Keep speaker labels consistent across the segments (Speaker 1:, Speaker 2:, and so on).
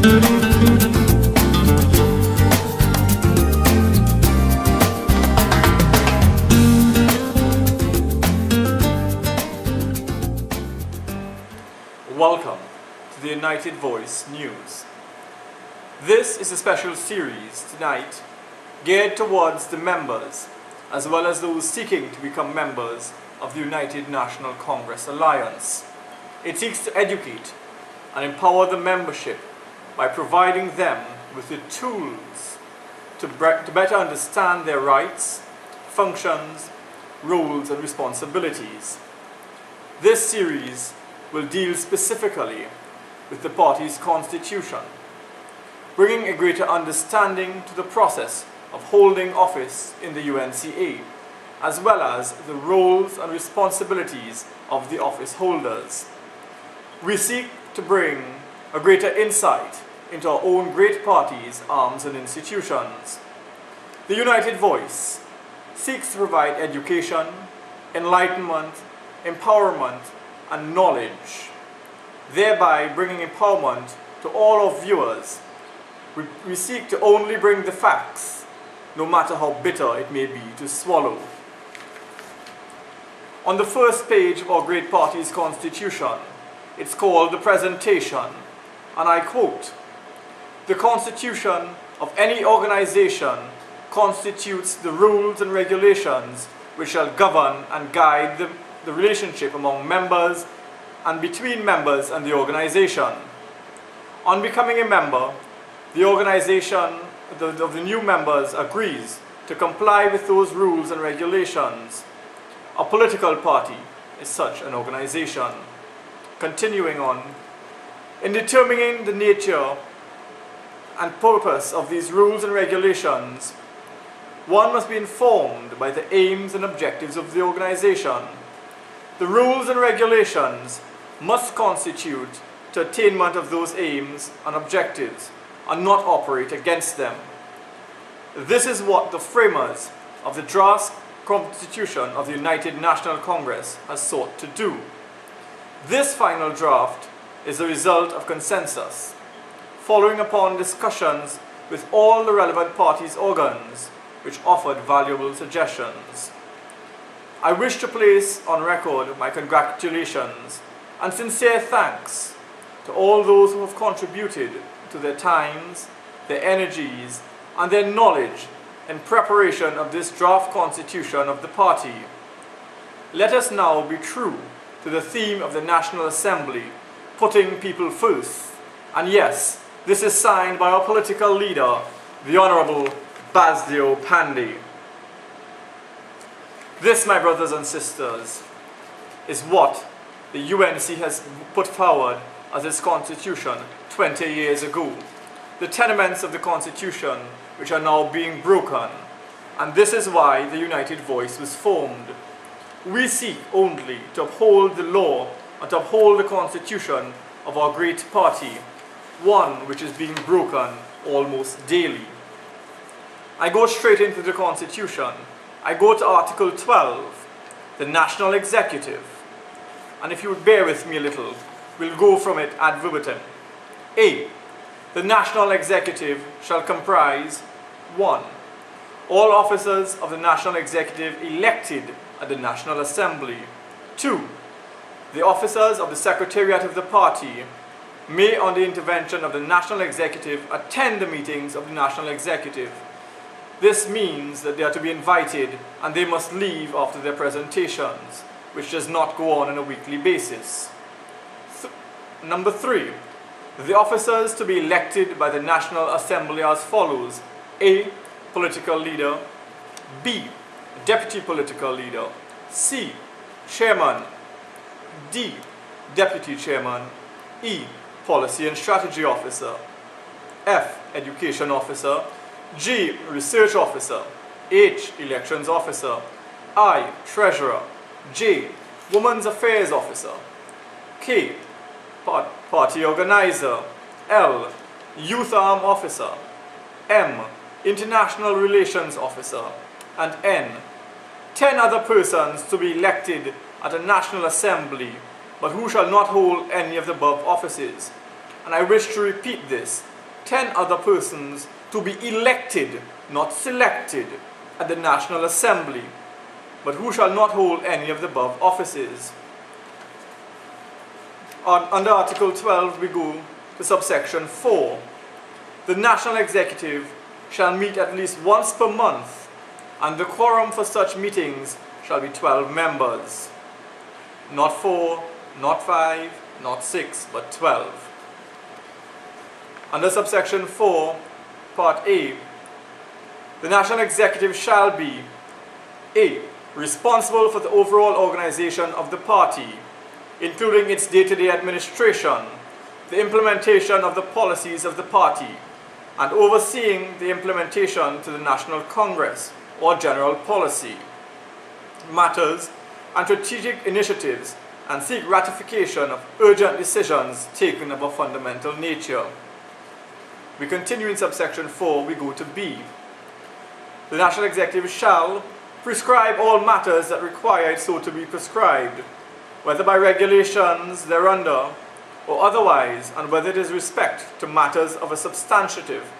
Speaker 1: Welcome to the United Voice News. This is a special series tonight geared towards the members as well as those seeking to become members of the United National Congress Alliance. It seeks to educate and empower the membership by providing them with the tools to better understand their rights, functions, roles and responsibilities. This series will deal specifically with the party's constitution, bringing a greater understanding to the process of holding office in the UNCA, as well as the roles and responsibilities of the office holders. We seek to bring a greater insight into our own great party's arms and institutions. The United Voice seeks to provide education, enlightenment, empowerment, and knowledge, thereby bringing empowerment to all our viewers. We seek to only bring the facts, no matter how bitter it may be to swallow. On the first page of our great party's constitution, it's called the presentation, and I quote, "The constitution of any organization constitutes the rules and regulations which shall govern and guide the relationship among members and between members and the organization. On becoming a member, the organization of the new members agrees to comply with those rules and regulations. A political party is such an organization." Continuing on, in determining the nature and purpose of these rules and regulations, one must be informed by the aims and objectives of the organization. The rules and regulations must constitute to attainment of those aims and objectives and not operate against them. This is what the framers of the draft Constitution of the United National Congress has sought to do. This final draft is the result of consensus, following upon discussions with all the relevant parties' organs, which offered valuable suggestions. I wish to place on record my congratulations and sincere thanks to all those who have contributed to their times, their energies, and their knowledge in preparation of this draft constitution of the party. Let us now be true to the theme of the National Assembly, putting people first. And yes, this is signed by our political leader, the Honorable Basdeo Panday. This, my brothers and sisters, is what the UNC has put forward as its constitution 20 years ago. The tenements of the constitution which are now being broken, and this is why the United Voice was formed. We seek only to uphold the law and to uphold the constitution of our great party, one which is being broken almost daily. I go straight into the constitution. I go to Article 12, the National Executive, and if you would bear with me a little, we'll go from it ad verbatim. A. The National Executive shall comprise 1. All officers of the National Executive elected at the National Assembly. 2. The officers of the Secretariat of the Party may, on the intervention of the National Executive, attend the meetings of the National Executive. This means that they are to be invited and they must leave after their presentations, which does not go on a weekly basis. Number 3. The officers to be elected by the National Assembly as follows. A. Political leader. B. Deputy political leader. C. Chairman. D. Deputy chairman. E. Policy and strategy officer. F. Education officer. G. Research officer. H. Elections officer. I. Treasurer. J. Women's Affairs officer. K. Party organizer. L. Youth arm officer. M. International relations officer. And N. 10 other persons to be elected at a National Assembly, but who shall not hold any of the above offices. And I wish to repeat this, 10 other persons to be elected, not selected, at the National Assembly, but who shall not hold any of the above offices. Under Article 12, we go to subsection 4. The National Executive shall meet at least once per month, and the quorum for such meetings shall be 12 members. Not 4, not 5, not 6, but 12. Under subsection 4, Part A, the National Executive shall be A. Responsible for the overall organization of the party, including its day-to-day administration, the implementation of the policies of the party, and overseeing the implementation to the National Congress or general policy matters and strategic initiatives, and seek ratification of urgent decisions taken of a fundamental nature. We continue in subsection 4, we go to B. The National Executive shall prescribe all matters that require it so to be prescribed, whether by regulations thereunder or otherwise, and whether it is respect to matters of a substantive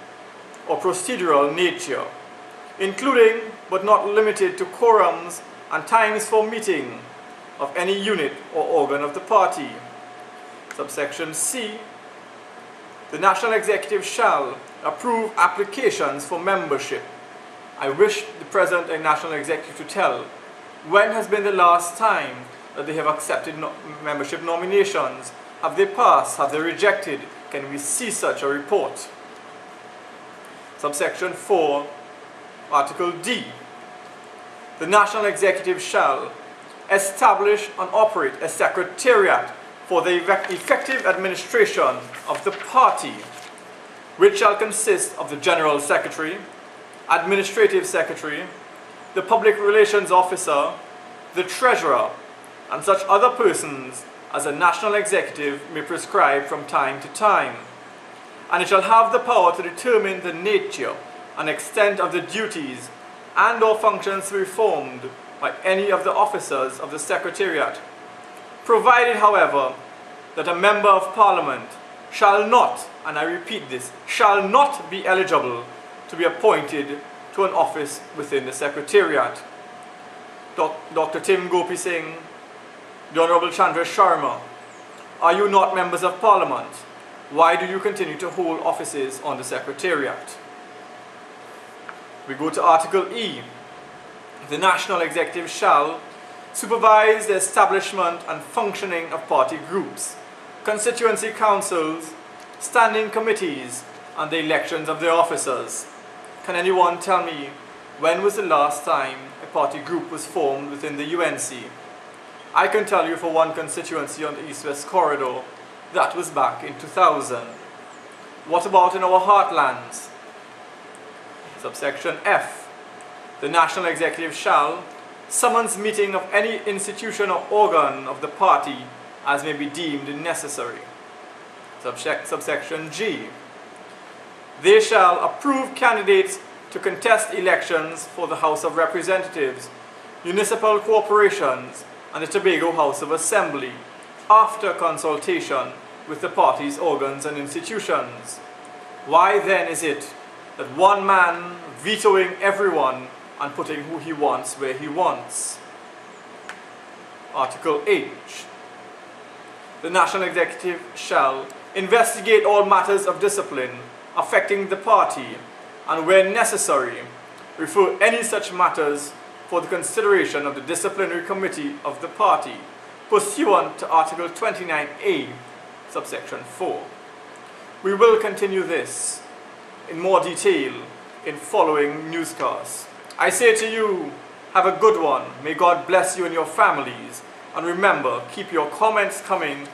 Speaker 1: or procedural nature, including but not limited to quorums and times for meeting of any unit or organ of the party. Subsection C. The National Executive shall approve applications for membership. I wish the President and National Executive to tell when has been the last time that they have accepted membership nominations. Have they passed? Have they rejected? Can we see such a report? Subsection 4, Article D. The National Executive shall establish and operate a secretariat for the effective administration of the party, which shall consist of the General Secretary, Administrative Secretary, the Public Relations Officer, the Treasurer, and such other persons as a National Executive may prescribe from time to time. And it shall have the power to determine the nature and extent of the duties and or functions to be performed by any of the officers of the Secretariat, provided, however, that a Member of Parliament shall not, and I repeat this, shall not be eligible to be appointed to an office within the Secretariat. Dr. Tim Gopi Singh, the Honorable Chandra Sharma, are you not members of Parliament? Why do you continue to hold offices on the Secretariat? We go to Article E. The National Executive shall supervise the establishment and functioning of party groups, constituency councils, standing committees, and the elections of their officers. Can anyone tell me when was the last time a party group was formed within the UNC? I can tell you for one constituency on the East-West Corridor, that was back in 2000. What about in our heartlands? Subsection F. The National Executive shall summons meeting of any institution or organ of the party as may be deemed necessary. Subsection G. They shall approve candidates to contest elections for the House of Representatives, municipal corporations, and the Tobago House of Assembly after consultation with the party's organs and institutions. Why then is it that one man vetoing everyone and putting who he wants where he wants? Article H. The National Executive shall investigate all matters of discipline affecting the party and, where necessary, refer any such matters for the consideration of the Disciplinary Committee of the party, pursuant to Article 29A, subsection 4. We will continue this in more detail in following newscasts. I say to you, have a good one. May God bless you and your families. And remember, keep your comments coming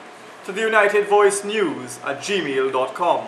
Speaker 1: to the United Voice News at gmail.com.